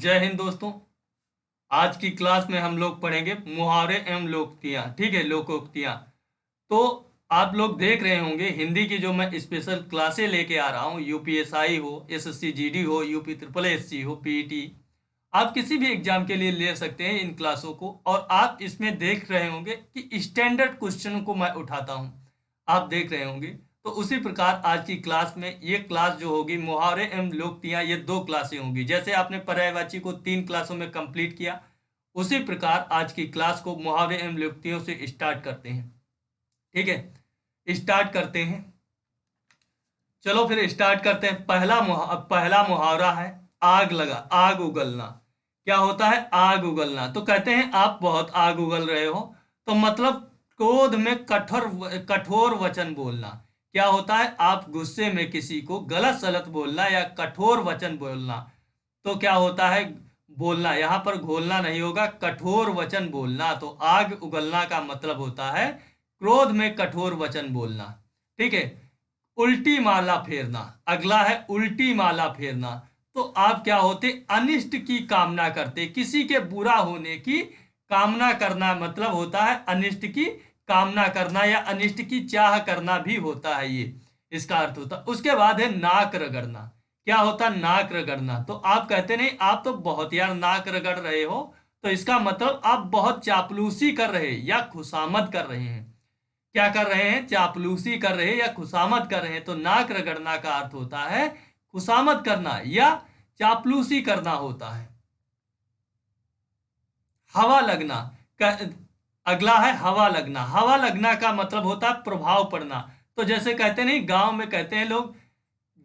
जय हिंद दोस्तों। आज की क्लास में हम लोग पढ़ेंगे मुहावरे एवं लोकोक्तियाँ। ठीक है, लोकोक्तियाँ। तो आप लोग देख रहे होंगे हिंदी की जो मैं स्पेशल क्लासें लेके आ रहा हूँ, यूपीएसआई हो, एसएससी जीडी हो, यूपी ट्रिपल एससी हो, पीईटी, आप किसी भी एग्जाम के लिए ले सकते हैं इन क्लासों को। और आप इसमें देख रहे होंगे कि स्टैंडर्ड क्वेश्चन को मैं उठाता हूँ, आप देख रहे होंगे। तो उसी प्रकार आज की क्लास में ये क्लास जो होगी मुहावरे एवं लोकोक्तियाँ, ये दो क्लासें होंगी। जैसे आपने पर्यायवाची को 3 क्लासों में कंप्लीट किया, उसी प्रकार आज की क्लास को मुहावरे एवं लोकोक्तियों से स्टार्ट करते हैं। ठीक है, स्टार्ट करते हैं। चलो फिर स्टार्ट करते हैं। पहला मुहावरा है आग लगा, आग उगलना। क्या होता है आग उगलना? तो कहते हैं आप बहुत आग उगल रहे हो, तो मतलब क्रोध में कठोर कठोर वचन बोलना। क्या होता है? आप गुस्से में किसी को गलत सलत बोलना या कठोर वचन बोलना। तो क्या होता है? बोलना, यहां पर घोलना नहीं होगा, कठोर वचन बोलना। तो आग उगलना का मतलब होता है क्रोध में कठोर वचन बोलना। ठीक है। उल्टी माला फेरना, अगला है उल्टी माला फेरना। तो आप क्या होते? अनिष्ट की कामना करते, किसी के बुरा होने की कामना करना मतलब होता है अनिष्ट की कामना करना या अनिष्ट की चाह करना भी होता है, ये इसका अर्थ होता है। उसके बाद है नाक रगड़ना। क्या होता है नाक रगड़ना? तो आप कहते नहीं आप तो बहुत यार नाक रगड़ रहे हो, तो इसका मतलब आप बहुत चापलूसी कर रहे या खुशामद कर रहे हैं। क्या कर रहे हैं? चापलूसी कर रहे हैं या खुशामद कर रहे हैं। तो नाक रगड़ना का अर्थ होता है खुशामद करना या चापलूसी करना होता है। हवा लगना अगला है हवा लगना। हवा लगना का मतलब होता है प्रभाव पड़ना। तो जैसे कहते नहीं, गांव में कहते हैं लोग,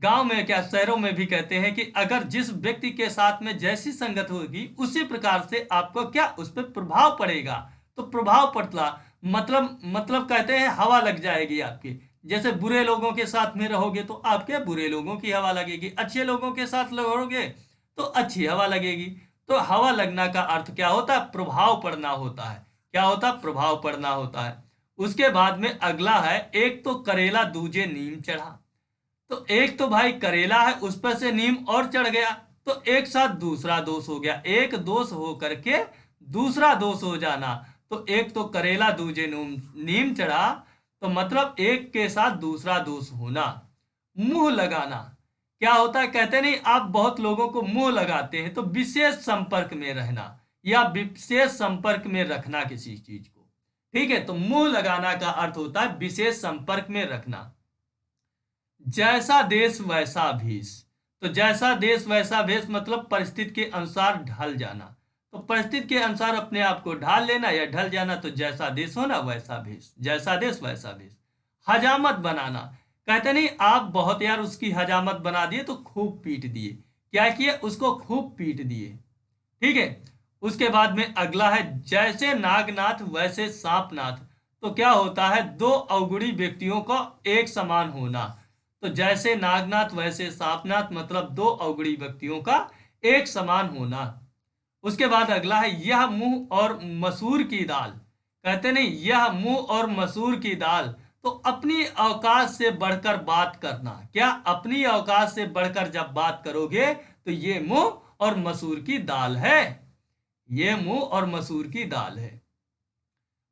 गांव में क्या शहरों में भी कहते हैं कि अगर जिस व्यक्ति के साथ में जैसी संगत होगी उसी प्रकार से आपको क्या उस पर प्रभाव पड़ेगा। तो प्रभाव पड़ता मतलब कहते हैं हवा लग जाएगी आपकी। जैसे बुरे लोगों के साथ में रहोगे तो आपके बुरे लोगों की हवा लगेगी, अच्छे लोगों के साथ रहोगे तो अच्छी हवा लगेगी। तो हवा लगना का अर्थ क्या होता है? प्रभाव पड़ना होता है। क्या होता है? प्रभाव पड़ना होता है। उसके बाद में अगला है एक तो करेला दूजे नीम चढ़ा। तो एक तो भाई करेला है, उस पर से नीम और चढ़ गया, तो एक साथ दूसरा दोष हो गया। एक दोष हो करके दूसरा दोष हो जाना। तो एक तो करेला दूजे नीम चढ़ा, तो मतलब एक के साथ दूसरा दोष होना। मुंह लगाना। क्या होता है? कहते नहीं आप बहुत लोगों को मुंह लगाते हैं, तो विशेष संपर्क में रहना या विशेष संपर्क में रखना किसी चीज को। ठीक है, तो मुंह लगाना का अर्थ होता है विशेष संपर्क में रखना। जैसा देश वैसा भेष। तो जैसा देश वैसा भेष मतलब परिस्थिति के अनुसार ढल जाना। तो परिस्थिति के अनुसार अपने आप को ढाल लेना या ढल जाना। तो जैसा देश होना वैसा भेष, जैसा देश वैसा भेष। हजामत बनाना। कहते नहीं आप बहुत यार उसकी हजामत बना दिए, तो खूब पीट दिए। क्या किए? उसको खूब पीट दिए। ठीक है। उसके बाद में अगला है जैसे नागनाथ वैसे सांपनाथ। तो क्या होता है? दो अवगुणी व्यक्तियों का एक समान होना। तो जैसे नागनाथ वैसे सांपनाथ मतलब दो अवगुणी व्यक्तियों का एक समान होना। उसके बाद अगला है यह मुंह और मसूर की दाल। कहते नहीं यह मुंह और मसूर की दाल। तो अपनी औकात से बढ़कर बात करना। क्या? अपनी औकात से बढ़कर जब बात करोगे तो ये मुंह और मसूर की दाल है, ये मुंह और मसूर की दाल है।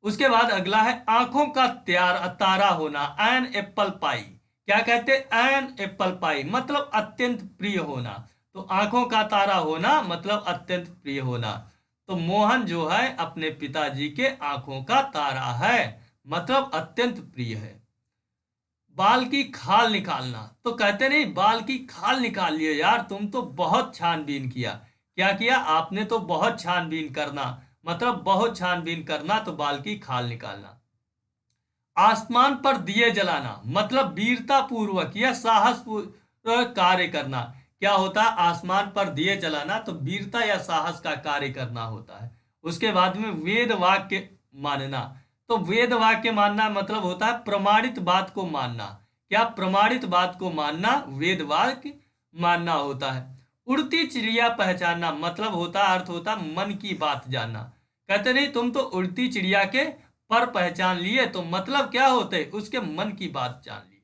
उसके बाद अगला है आंखों का तारा होना, एन एप्पल पाई। क्या कहते? एन एप्पल पाई मतलब अत्यंत प्रिय होना। तो आंखों का तारा होना मतलब अत्यंत प्रिय होना। तो मोहन जो है अपने पिताजी के आंखों का तारा है, मतलब अत्यंत प्रिय है। बाल की खाल निकालना। तो कहते नहीं बाल की खाल निकाल लिए यार, तुम तो बहुत छानबीन किया। क्या किया आपने? तो बहुत छानबीन करना मतलब बहुत छानबीन करना। तो बाल की खाल निकालना। आसमान पर दिए जलाना मतलब वीरता पूर्वक या साहस पूर्वक कार्य करना। क्या होता है? आसमान पर दिए जलाना तो वीरता या साहस का कार्य करना होता है। उसके बाद में वेद वाक्य मानना। तो वेद वाक्य मानना मतलब होता है प्रमाणित बात को मानना। क्या? प्रमाणित बात को मानना वेद वाक्य मानना होता है। उड़ती चिड़िया पहचानना मतलब होता अर्थ होता मन की बात जानना। कहते नहीं तुम तो उड़ती चिड़िया के पर पहचान लिए, तो मतलब क्या होते? उसके मन की बात जान ली।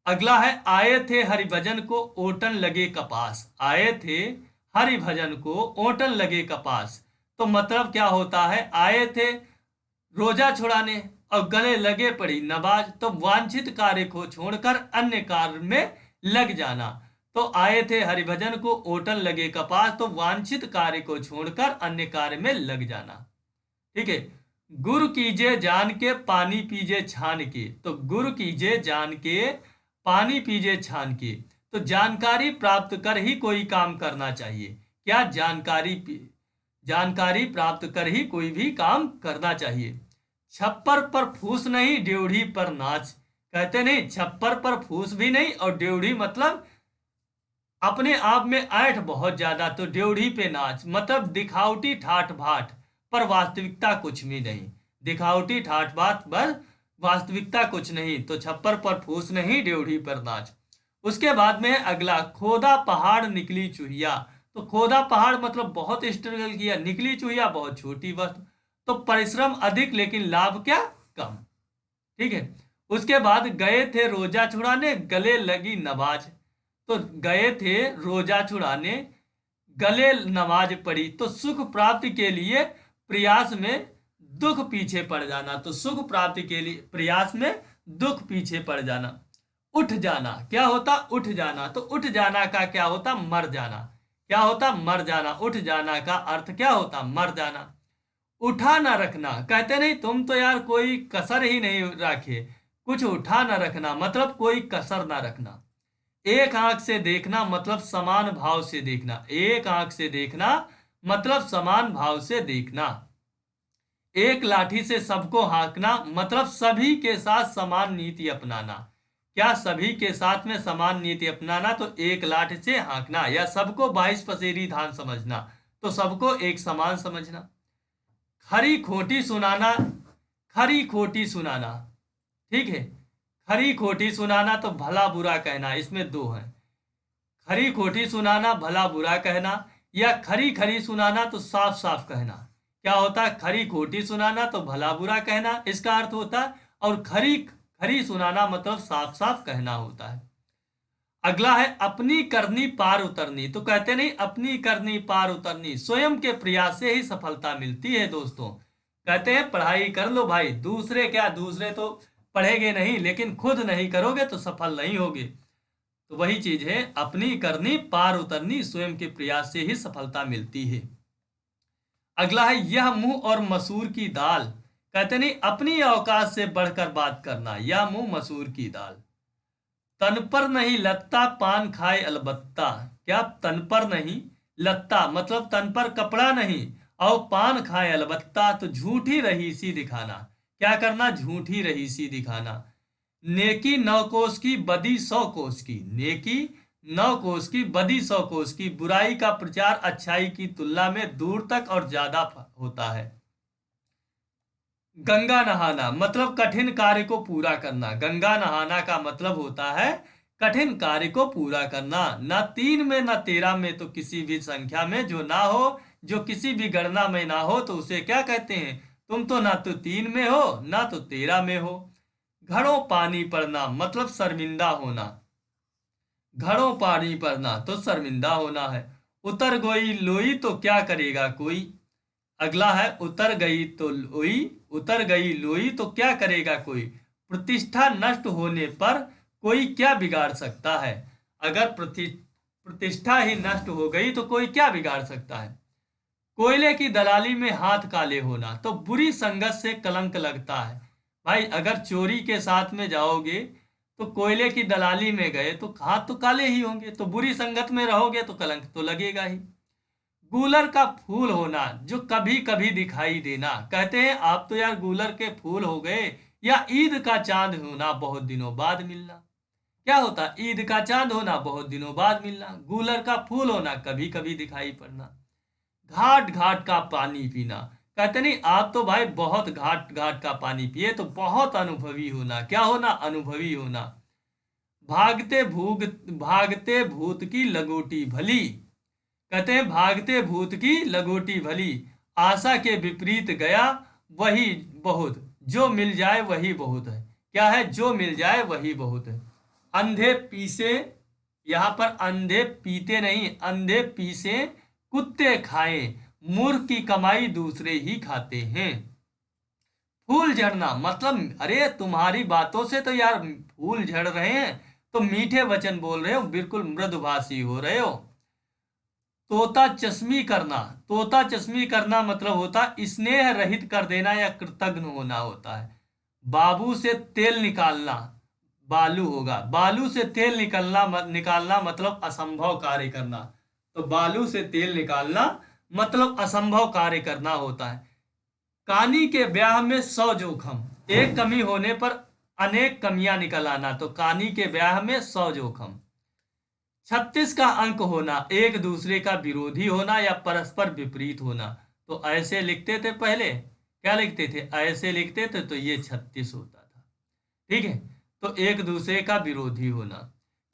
अगला है आए थे हरिभजन को ओटन लगे कपास। आए थे हरिभजन को ओटन लगे कपास, तो मतलब क्या होता है, आए थे रोजा छुड़ाने और गले लगे पड़ी नमाज, तो वांछित कार्य को छोड़कर अन्य कार्य में लग जाना। तो आए थे हरिभजन को ओटन लगे कपास, तो वांछित कार्य को छोड़कर अन्य कार्य में लग जाना। ठीक है। गुरु कीजिए जान के पानी पीजिए छान के, तो गुरु कीजिए जान के पानी पीजिए छान के, तो जानकारी प्राप्त कर ही कोई काम करना चाहिए। क्या जानकारी प्राप्त कर ही कोई भी काम करना चाहिए। छप्पर पर फूस नहीं ड्योढ़ी पर नाच, कहते नहीं छप्पर पर फूस भी नहीं, और ड्योढ़ी मतलब अपने आप में ऐठ बहुत ज्यादा, तो ड्योढ़ी पे नाच मतलब दिखावटी ठाठ बाट पर वास्तविकता कुछ भी नहीं। दिखावटी ठाठ बाट पर वास्तविकता कुछ नहीं, तो छप्पर पर फूस नहीं ड्योढ़ी पर नाच। उसके बाद में अगला, खोदा पहाड़ निकली चूहिया, तो खोदा पहाड़ मतलब बहुत स्ट्रगल किया, निकली चूहिया बहुत छोटी वस्तु, तो परिश्रम अधिक लेकिन लाभ क्या कम। ठीक है। उसके बाद गए थे रोजा छुड़ाने गले लगी नमाज, तो गए थे रोजा छुड़ाने गले नमाज पढ़ी, तो सुख प्राप्ति के लिए प्रयास में दुख पीछे पड़ जाना, तो सुख प्राप्ति के लिए प्रयास में दुख पीछे पड़ जाना। उठ जाना क्या होता, उठ जाना, तो उठ जाना का क्या होता, मर जाना। क्या होता, मर जाना। उठ जाना का अर्थ क्या होता, मर जाना। उठा ना रखना, कहते नहीं तुम तो यार कोई कसर ही नहीं रखे, कुछ उठा ना रखना मतलब कोई कसर ना रखना। एक आंख से देखना मतलब समान भाव से देखना। एक आंख से देखना मतलब समान भाव से देखना। एक लाठी से सबको हाँकना मतलब सभी के साथ समान नीति अपनाना। क्या सभी के साथ में समान नीति अपनाना, तो एक लाठी से हाँकना, या सबको 22 पसेरी धान समझना, तो सबको एक समान समझना। खरी खोटी सुनाना, खरी खोटी सुनाना। ठीक है। खरी खोटी सुनाना तो भला बुरा कहना, इसमें दो है। खरी खोटी सुनाना भला बुरा कहना, या खरी खरी सुनाना तो साफ साफ कहना। क्या होता है, खरी खोटी सुनाना तो भला बुरा कहना इसका अर्थ होता है, और खरी खरी सुनाना मतलब साफ साफ कहना होता है। अगला है अपनी करनी पार उतरनी, तो कहते नहीं अपनी करनी पार उतरनी, स्वयं के प्रयास से ही सफलता मिलती है दोस्तों। कहते हैं पढ़ाई कर लो भाई, दूसरे क्या, दूसरे तो पढ़ेंगे नहीं, लेकिन खुद नहीं करोगे तो सफल नहीं होगे। तो वही चीज है, अपनी करनी पार उतरनी, स्वयं के प्रयास से ही सफलता मिलती है। अगला है यह मुंह और मसूर की दाल, कहते नहीं अपनी औकात से बढ़कर बात करना, यह मुंह मसूर की दाल। तन पर नहीं लत्ता पान खाए अलबत्ता, क्या तन पर नहीं लत्ता मतलब तन पर कपड़ा नहीं, और पान खाए अलबत्ता तो झूठी रहीसी दिखाना। क्या करना, झूठी रहीसी दिखाना। नेकी 9 कोस की बदी 100 कोस की, नेकी 9 कोस की बदी 100 कोस की, बुराई का प्रचार अच्छाई की तुलना में दूर तक और ज्यादा होता है। गंगा नहाना मतलब कठिन कार्य को पूरा करना। गंगा नहाना का मतलब होता है कठिन कार्य को पूरा करना। न 3 में न 13 में, तो किसी भी संख्या में जो ना हो, जो किसी भी गणना में ना हो, तो उसे क्या कहते हैं, तुम तो ना तो 3 में हो ना तो 13 में हो। घड़ों पानी पड़ना मतलब शर्मिंदा होना। घड़ों पानी पड़ना तो शर्मिंदा होना है। उतर गई लोई तो क्या करेगा कोई। अगला है उतर गई तो लोई, उतर गई लोई तो क्या करेगा कोई। प्रतिष्ठा नष्ट होने पर कोई क्या बिगाड़ सकता है। अगर प्रतिष्ठा ही नष्ट हो गई तो कोई क्या बिगाड़ सकता है। कोयले की दलाली में हाथ काले होना, तो बुरी संगत से कलंक लगता है। भाई अगर चोरी के साथ में जाओगे तो कोयले की दलाली में गए तो हाथ तो काले ही होंगे, तो बुरी संगत में रहोगे तो कलंक तो लगेगा ही। गूलर का फूल होना जो कभी कभी दिखाई देना, कहते हैं आप तो यार गूलर के फूल हो गए। या ईद का चांद होना बहुत दिनों बाद मिलना। क्या होता, ईद का चांद होना बहुत दिनों बाद मिलना। गूलर का फूल होना कभी कभी दिखाई पड़ना। घाट घाट का पानी पीना, कहते नहीं आप तो भाई बहुत घाट घाट का पानी पिए, तो बहुत अनुभवी होना। क्या होना, अनुभवी होना। भागते भूत की लगोटी भली, कहते हैं भागते भूत की लगोटी भली। आशा के विपरीत गया वही बहुत, जो मिल जाए वही बहुत है। क्या है, जो मिल जाए वही बहुत है। अंधे पीसे, यहां पर अंधे पीते नहीं, अंधे पीसे कुत्ते खाए, मूर्ख की कमाई दूसरे ही खाते हैं। फूल झड़ना मतलब अरे तुम्हारी बातों से तो यार फूल झड़ रहे हैं, तो मीठे वचन बोल रहे हो, बिल्कुल मृदुभाषी हो रहे हो। तोता चश्मी करना, तोता चश्मी करना मतलब होता स्नेह रहित कर देना या कृतघ्न होना होता है। बाबू से तेल निकालना, बालू होगा, बालू से तेल निकालना मतलब असंभव कार्य करना। तो बालू से तेल निकालना मतलब असंभव कार्य करना होता है। कानी के ब्याह में 100 जोखम, एक कमी होने पर अनेक कमियां निकल आना, तो कानी के ब्याह में 100 जोखम। 36 का अंक होना, एक दूसरे का विरोधी होना या परस्पर विपरीत होना। तो ऐसे लिखते थे पहले, क्या लिखते थे, ऐसे लिखते थे, तो ये 36 होता था। ठीक है, तो एक दूसरे का विरोधी होना।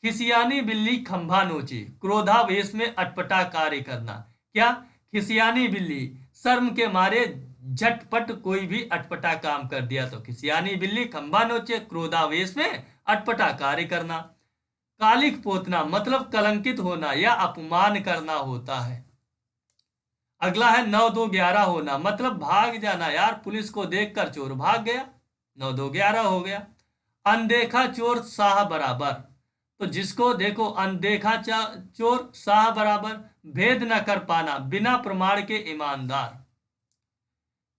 खिसियानी बिल्ली खंभा नोचे, क्रोधावेश में अटपटा कार्य करना। क्या, खिसियानी बिल्ली शर्म के मारे झटपट कोई भी अटपटा काम कर दिया, तो खिसियानी बिल्ली खंभा नोचे, क्रोधावेश में अटपटा कार्य करना। कालिक पोतना मतलब कलंकित होना या अपमान करना होता है। अगला है 9-2-11 होना, मतलब भाग जाना, यार पुलिस को देखकर चोर भाग गया, 9-2-11 हो गया। अनदेखा चोर साह बराबर, तो जिसको देखो अनदेखा चोर साह बराबर, भेद न कर पाना, बिना प्रमाण के ईमानदार।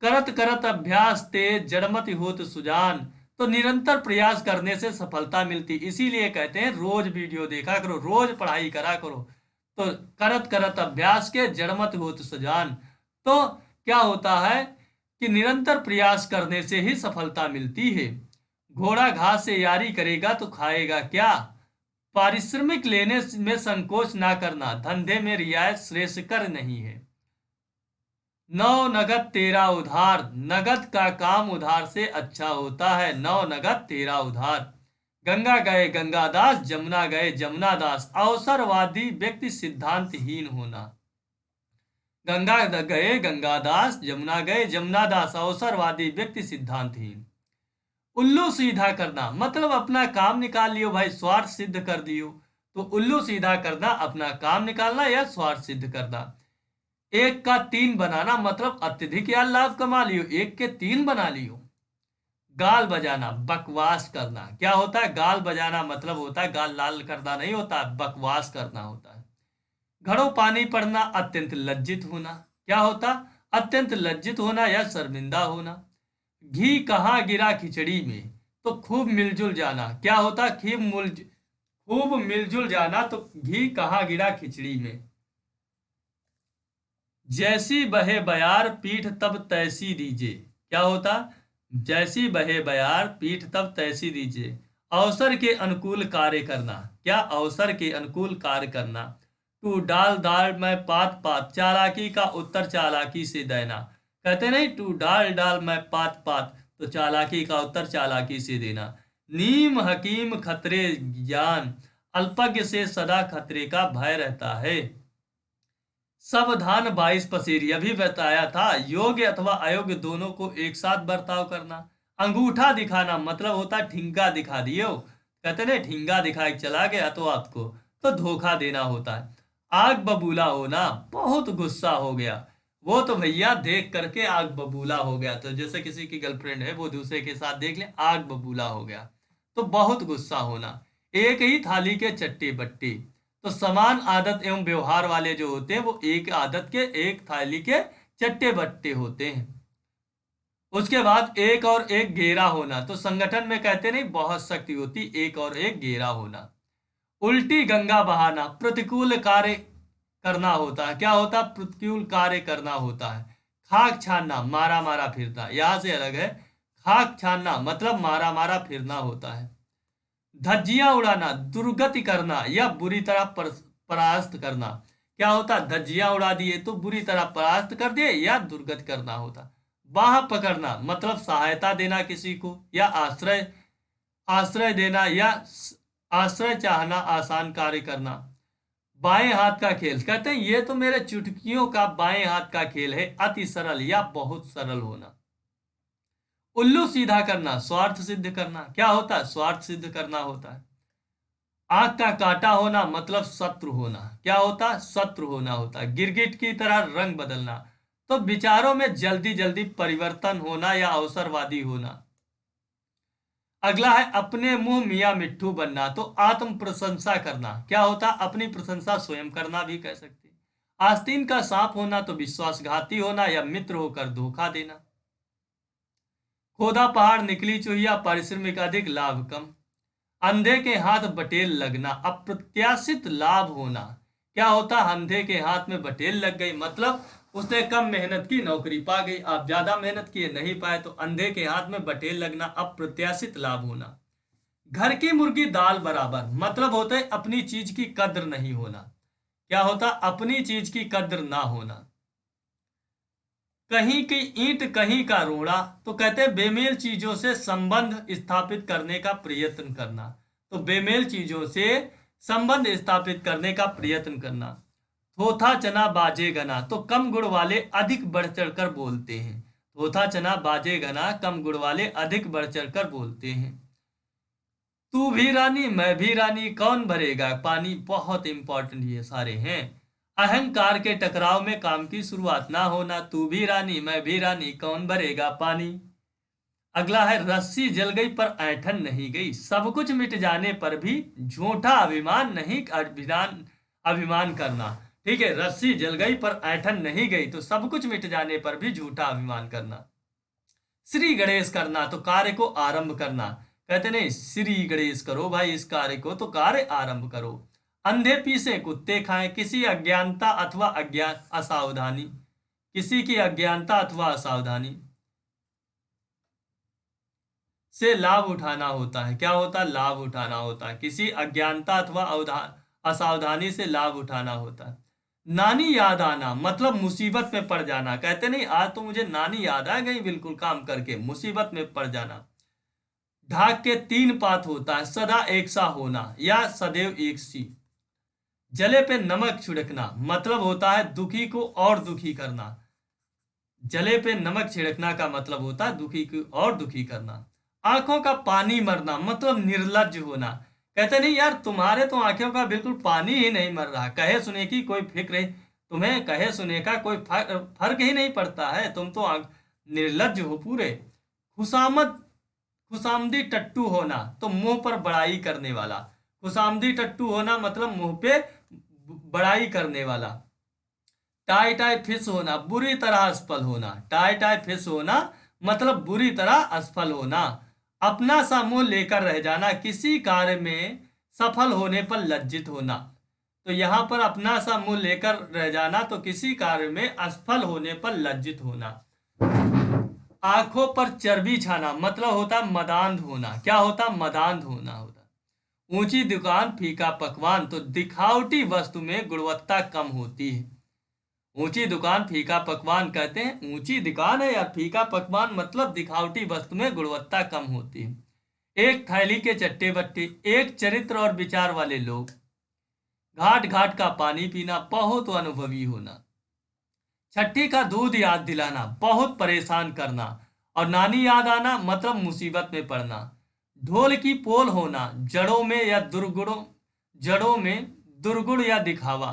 करत करत अभ्यास तेज जड़मति होत सुजान, तो निरंतर प्रयास करने से सफलता मिलती, इसीलिए कहते हैं रोज वीडियो देखा करो, रोज पढ़ाई करा करो। तो करत करत अभ्यास के जड़मत होत सुजान, तो क्या होता है कि निरंतर प्रयास करने से ही सफलता मिलती है। घोड़ा घास से यारी करेगा तो खाएगा क्या, पारिश्रमिक लेने में संकोच ना करना, धंधे में रियायत श्रेयस्कर नहीं है। 9 नगद 13 उधार, नगद का काम उधार से अच्छा होता है, 9 नगद 13 उधार। गंगा गए गंगादास, जमुना गए जमुनादास, अवसरवादी व्यक्ति सिद्धांतहीन होना। गंगा गए गंगादास, जमुना गए जमुनादास, अवसरवादी व्यक्ति सिद्धांतहीन। उल्लू सीधा करना मतलब अपना काम निकाल लियो भाई, स्वार्थ सिद्ध कर दियो, तो उल्लू सीधा करना अपना काम निकालना या स्वार्थ सिद्ध करना। 1 का 3 बनाना मतलब अत्यधिक या लाभ कमा लियो, 1 के 3 बना लियो। गाल बजाना बकवास करना, क्या होता है गाल बजाना मतलब होता है गाल लाल करना नहीं होता, बकवास करना होता है। घड़ों पानी पड़ना अत्यंत लज्जित होना, क्या होता, अत्यंत लज्जित होना या शर्मिंदा होना। घी कहाँ गिरा खिचड़ी में, तो खूब मिलजुल जाना, क्या होता, खूब मिलजुल जाना, तो घी कहाँ गिरा खिचड़ी में। जैसी बहे बयार पीठ तब तैसी दीजिए, क्या होता, जैसी बहे बयार पीठ तब तैसी दीजिए। अवसर के अनुकूल कार्य करना, क्या, अवसर के अनुकूल कार्य करना। तू डाल डाल मैं पात पात, चालाकी का उत्तर चालाकी से देना, कहते नहीं तू डाल डाल मैं पात पात, तो चालाकी का उत्तर चालाकी से देना। नीम हकीम खतरे ज्ञान, अल्पज्ञ से सदा खतरे का भय रहता है। सावधान 22 पसेरी अभी बताया था, योग्य अथवा अयोग्य दोनों को एक साथ बर्ताव करना। अंगूठा दिखाना मतलब होता ठिंगा दिखा दियो, कहते ना ठिंगा दिखा के चला गया तो आपको, तो धोखा देना होता है। आग बबूला होना, बहुत गुस्सा हो गया, वो तो भैया देख करके आग बबूला हो गया, तो जैसे किसी की गर्लफ्रेंड है वो दूसरे के साथ देख ले आग बबूला हो गया, तो बहुत गुस्सा होना। एक ही थाली के चट्टे बट्टे, तो समान आदत एवं व्यवहार वाले जो होते हैं वो एक आदत के एक थाली के चट्टे बट्टे होते हैं। उसके बाद एक और एक घेरा होना, तो संगठन में कहते नहीं बहुत शक्ति होती, एक और एक घेरा होना। उल्टी गंगा बहाना प्रतिकूल कार्य करना होता है, क्या होता, प्रतिकूल कार्य करना होता है। खाक छानना मारा मारा फिरना, यहां से अलग है, खाक छानना मतलब मारा मारा फिरना होता है। धज्जियां उड़ाना दुर्गति करना या बुरी तरह परास्त करना, क्या होता, धज्जियां उड़ा दिए तो बुरी तरह परास्त कर दिए या दुर्गति करना होता। बाह पकड़ना मतलब सहायता देना किसी को या आश्रय आश्रय देना या आश्रय चाहना, आसान कार्य करना। बाएं हाथ का खेल, कहते हैं ये तो मेरे चुटकियों का बाएं हाथ का खेल है, अति सरल या बहुत सरल होना। उल्लू सीधा करना स्वार्थ सिद्ध करना, क्या होता है, स्वार्थ सिद्ध करना होता है। आंख का काटा होना मतलब शत्रु होना। क्या होता? शत्रु होना होता। गिरगिट की तरह रंग बदलना, तो विचारों में जल्दी जल्दी परिवर्तन होना या अवसरवादी होना। अगला है अपने मुंह मियां मिट्ठू बनना, तो आत्म प्रशंसा करना। क्या होता? अपनी प्रशंसा स्वयं करना भी कह सकते हैं। आस्तीन का सांप होना तो विश्वासघाती होना या मित्र होकर धोखा देना। खोदा पहाड़ निकली चुहिया, पारिश्रमिक अधिक लाभ कम। अंधे के हाथ बटेल लगना, अप्रत्याशित लाभ होना। क्या होता? अंधे के हाथ में बटेल लग गई मतलब उसने कम मेहनत की, नौकरी पा गई। आप ज्यादा मेहनत किए, नहीं पाए, तो अंधे के हाथ में बटेल लगना, अप्रत्याशित लाभ होना। घर की मुर्गी दाल बराबर मतलब होता है अपनी चीज की कद्र नहीं होना। क्या होता? अपनी चीज की कद्र ना होना। कहीं की ईंट कहीं का रोड़ा, तो कहते हैं बेमेल चीजों से संबंध स्थापित करने का प्रयत्न करना। तो बेमेल चीजों से संबंध स्थापित करने का प्रयत्न करना। थोथा चना बाजे घना, तो कम गुण वाले अधिक बढ़ चढ़कर बोलते हैं। थोथा चना बाजे घना, कम गुण वाले अधिक बढ़ चढ़कर बोलते हैं। तू भी रानी मैं भी रानी, कौन भरेगा पानी, बहुत इंपॉर्टेंट ये सारे हैं। अहंकार के टकराव में काम की शुरुआत ना होना, तू भी रानी मैं भी रानी, कौन भरेगा पानी। अगला है रस्सी जल गई पर ऐंठन नहीं गई, सब कुछ मिट जाने पर भी झूठा अभिमान नहीं, अभिमान अभिमान करना। ठीक है, रस्सी जल गई पर ऐंठन नहीं गई, तो सब कुछ मिट जाने पर भी झूठा अभिमान करना। श्री गणेश करना तो कार्य को आरंभ करना। कहते नहीं श्री गणेश करो भाई इस कार्य को, तो कार्य आरंभ करो। अंधे पीसे कुत्ते खाएं, किसी अज्ञानता अथवा अज्ञान असावधानी, किसी की अज्ञानता अथवा असावधानी से लाभ उठाना होता है। क्या होता? लाभ उठाना होता है। किसी अज्ञानता अथवा असावधानी से लाभ उठाना होता है। नानी याद आना मतलब मुसीबत में पड़ जाना। कहते नहीं आज तो मुझे नानी याद आ गई, बिल्कुल काम करके मुसीबत में पड़ जाना। ढाक के तीन पात होता है, सदा एक सा होना या सदैव एक सी। जले पे नमक छिड़कना मतलब होता है दुखी को और दुखी करना। जले पे नमक छिड़कना का मतलब होता है दुखी को और दुखी करना। आंखों का पानी मरना मतलब निर्लज्ज होना। कहते नहीं यार तुम्हारे तो आंखों का बिल्कुल पानी ही नहीं मर रहा, कहे सुने की कोई फिक्र है तुम्हें, कहे सुने का कोई फर्क ही नहीं पड़ता है, तुम तो निर्लज्ज हो पूरे। खुशामद खुशामदी टट्टू होना तो मुंह पर बड़ाई करने वाला। खुशामदी टट्टू होना मतलब मुंह पे बड़ाई करने वाला। टाई टाई फिस होना बुरी तरह असफल होना। टाई टाई फिस होना मतलब बुरी तरह असफल होना। अपना सा मुंह लेकर रह जाना, किसी कार्य में सफल होने पर लज्जित होना। तो यहां पर अपना सा मुंह लेकर रह जाना तो किसी कार्य में असफल होने पर लज्जित होना। आंखों पर चर्बी छाना मतलब होता मदांध होना। क्या होता? मदांध होना होता। ऊंची दुकान फीका पकवान तो दिखावटी वस्तु में गुणवत्ता कम होती है। ऊंची दुकान फीका पकवान कहते हैं, ऊंची दुकान है यार, फीका पकवान मतलब दिखावटी वस्तु में गुणवत्ता कम होती है। एक थैली के चट्टे बट्टे, एक चरित्र और विचार वाले लोग। घाट घाट का पानी पीना बहुत अनुभवी होना। छठी का दूध याद दिलाना बहुत परेशान करना। और नानी याद आना मतलब मुसीबत में पड़ना। ढोल की पोल होना जड़ों में या दुर्गुणों, जड़ों में दुर्गुण या दिखावा।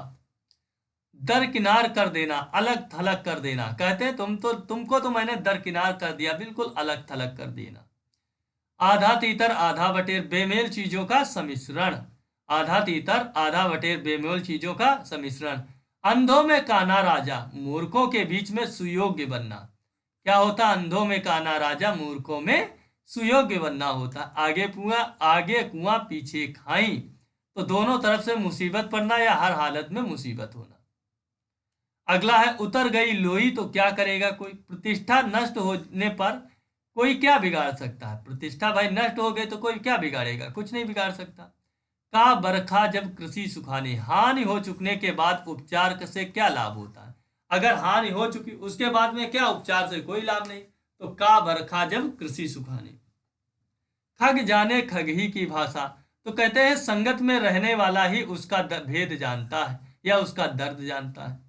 दरकिनार कर देना अलग थलग कर देना। कहते हैं तुमको तो मैंने दरकिनार कर दिया, बिल्कुल अलग थलग कर देना। आधा तीतर आधा बटेर बेमेल चीजों का सम्मिश्रण। आधा तीतर आधा बटेर बेमेल चीजों का सम्मिश्रण। अंधों में काना राजा मूर्खों के बीच में सुयोग्य बनना। क्या होता? अंधों में काना राजा मूर्खों में सुयोग्य बनना होता। आगे कुआं पीछे खाई, तो दोनों तरफ से मुसीबत पड़ना या हर हालत में मुसीबत होना। अगला है उतर गई लोई तो क्या करेगा कोई। प्रतिष्ठा नष्ट होने पर कोई क्या बिगाड़ सकता है। प्रतिष्ठा भाई नष्ट हो गई तो कोई क्या बिगाड़ेगा, कुछ नहीं बिगाड़ सकता। का बरखा जब कृषि सुखाने, हानि हो चुकने के बाद उपचार से क्या लाभ होता है। अगर हानि हो चुकी उसके बाद में क्या, उपचार से कोई लाभ नहीं। तो का बरखा जब कृषि सुखाने। खग जाने खग ही की भाषा, तो कहते हैं संगत में रहने वाला ही उसका भेद जानता है या उसका दर्द जानता है।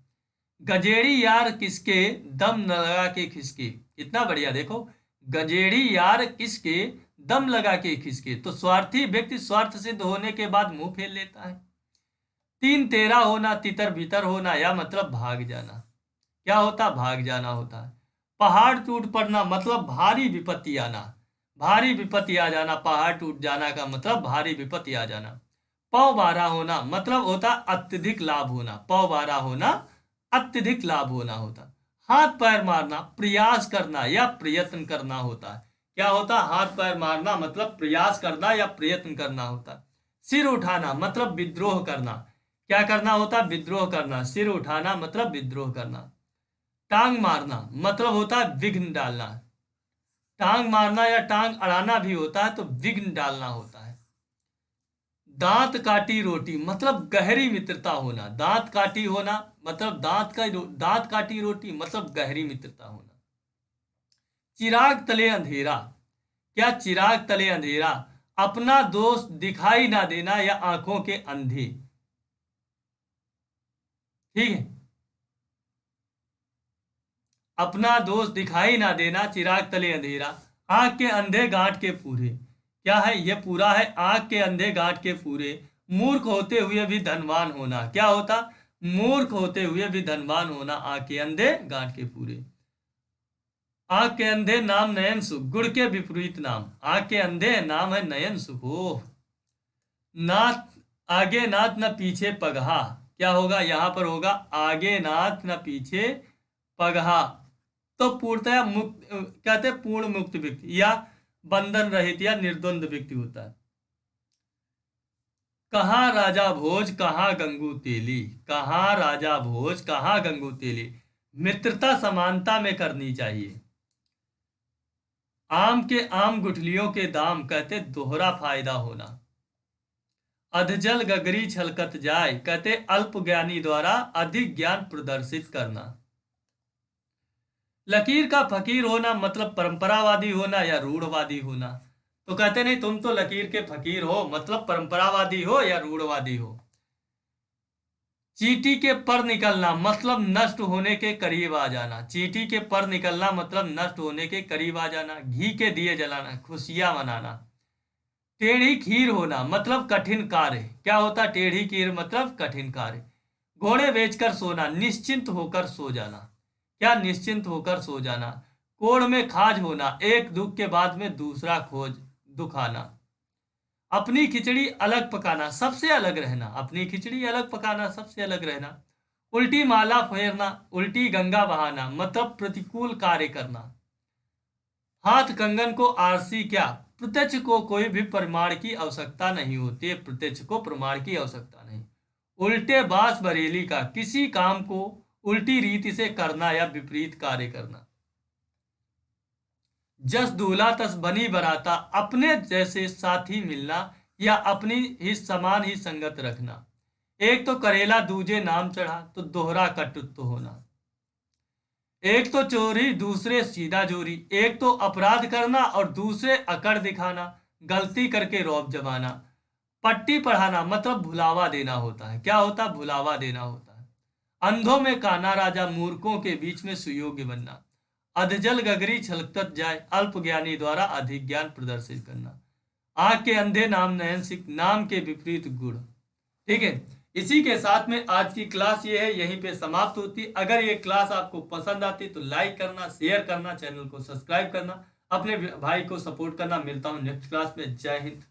गजेड़ी यार किसके दम न लगा के खिसके। इतना बढ़िया देखो, गजेड़ी यार किसके दम लगा के खिसके। तो स्वार्थी व्यक्ति स्वार्थ सिद्ध होने के बाद मुंह फेर लेता है। तीन तेरा होना, तितर बितर होना, या मतलब भाग जाना। क्या होता? भाग जाना होता है। पहाड़ टूट पड़ना मतलब भारी विपत्ति आना। भारी विपत्ति आ जाना, पहाड़ टूट जाना का मतलब भारी विपत्ति आ जाना। पौ बारह होना मतलब होता अत्यधिक लाभ होना। पौ बारह होना अत्यधिक लाभ होना होता। हाथ पैर मारना प्रयास करना या प्रयत्न करना होता है। क्या होता? हाथ पैर मारना मतलब प्रयास करना या प्रयत्न करना होता। सिर उठाना मतलब विद्रोह करना। क्या करना होता? विद्रोह करना। सिर उठाना मतलब विद्रोह करना। टांग मारना मतलब होता है विघ्न डालना। टांग मारना या टांग अड़ाना भी होता है तो विघ्न डालना होता है। दांत काटी रोटी मतलब गहरी मित्रता होना। दांत काटी होना मतलब दांत काटी रोटी मतलब गहरी मित्रता होना। चिराग तले अंधेरा। क्या चिराग तले अंधेरा? अपना दोस्त दिखाई ना देना या आंखों के अंधे। ठीक है, अपना दोस्त दिखाई ना देना, चिराग तले अंधेरा। आंख के अंधे गांठ के पूरे। क्या है? ये पूरा है। आंख के अंधे गांठ के पूरे। मूर्ख होते हुए भी धनवान होना। क्या होता? मूर्ख होते हुए भी धनवान होना। आंख के अंधे गांठ के पूरे। आंख के अंधे नाम नयन सुख, गुड़ के विपरीत नाम। आंख के अंधे नाम है नयन सुख। ओह, नाथ आगे नाथ न पीछे पगहा। क्या होगा? यहां पर होगा आगे नाथ न पीछे पगहा। तो पूर्णतया मुक्त कहते हैं पूर्ण मुक्त व्यक्ति या बंधन रहित या निर्द्वंद व्यक्ति होता है। कहाँ राजा भोज कहाँ गंगू तेली। कहाँ राजा भोज कहाँ गंगू तेली। मित्रता समानता में करनी चाहिए। आम के आम गुठलियों के दाम, कहते दोहरा फायदा होना। अधजल गगरी छलकत जाए, कहते अल्प ज्ञानी द्वारा अधिक ज्ञान प्रदर्शित करना। लकीर का फकीर होना मतलब परंपरावादी होना या रूढ़वादी होना। तो कहते नहीं तुम तो लकीर के फकीर हो मतलब परंपरावादी हो या रूढ़वादी हो। चींटी के पर निकलना मतलब नष्ट होने के करीब आ जाना। चींटी के पर निकलना मतलब नष्ट होने के करीब आ जाना। घी के दिए जलाना, खुशियां मनाना। टेढ़ी खीर होना मतलब कठिन कार्य। क्या होता? टेढ़ी खीर मतलब कठिन कार्य। घोड़े बेचकर सोना, निश्चिंत होकर सो जाना। क्या? निश्चिंत होकर सो जाना। कोड़ में खाज होना, एक दुख के बाद में दूसरा खोज दुख आना। अपनी खिचड़ी अलग पकाना, सबसे अलग रहना। अपनी खिचड़ी अलग पकाना, सबसे अलग रहना। उल्टी माला फेरना, उल्टी गंगा बहाना मतलब प्रतिकूल कार्य करना। हाथ कंगन को आरसी। क्या? प्रत्यक्ष को कोई भी प्रमाण की आवश्यकता नहीं होती है। प्रत्यक्ष को प्रमाण की आवश्यकता नहीं। उल्टे बास बरेली का, किसी काम को उल्टी रीति से करना या विपरीत कार्य करना। जस दूल्हा तस बनी बराता, अपने जैसे साथी मिलना या अपनी ही समान ही संगत रखना। एक तो करेला दूजे नाम चढ़ा, तो दोहरा कटुत्व होना। एक तो चोरी दूसरे सीधा चोरी। एक तो अपराध करना और दूसरे अकड़ दिखाना, गलती करके रौब जमाना। पट्टी पढ़ाना मतलब भुलावा देना होता है। क्या होता? भुलावा देना होता है। अंधों में काना राजा, मूर्खों के बीच में सुयोग्य बनना। अधजल गगरी छलकत जाए, अल्प ज्ञानी द्वारा अधिक ज्ञान प्रदर्शित करना। आंख के अंधे नाम नयन सिख, नाम के विपरीत गुण। ठीक है, इसी के साथ में आज की क्लास ये है यहीं पे समाप्त होती। अगर ये क्लास आपको पसंद आती तो लाइक करना, शेयर करना, चैनल को सब्सक्राइब करना, अपने भाई को सपोर्ट करना। मिलता हूँ नेक्स्ट क्लास में। जय हिंद।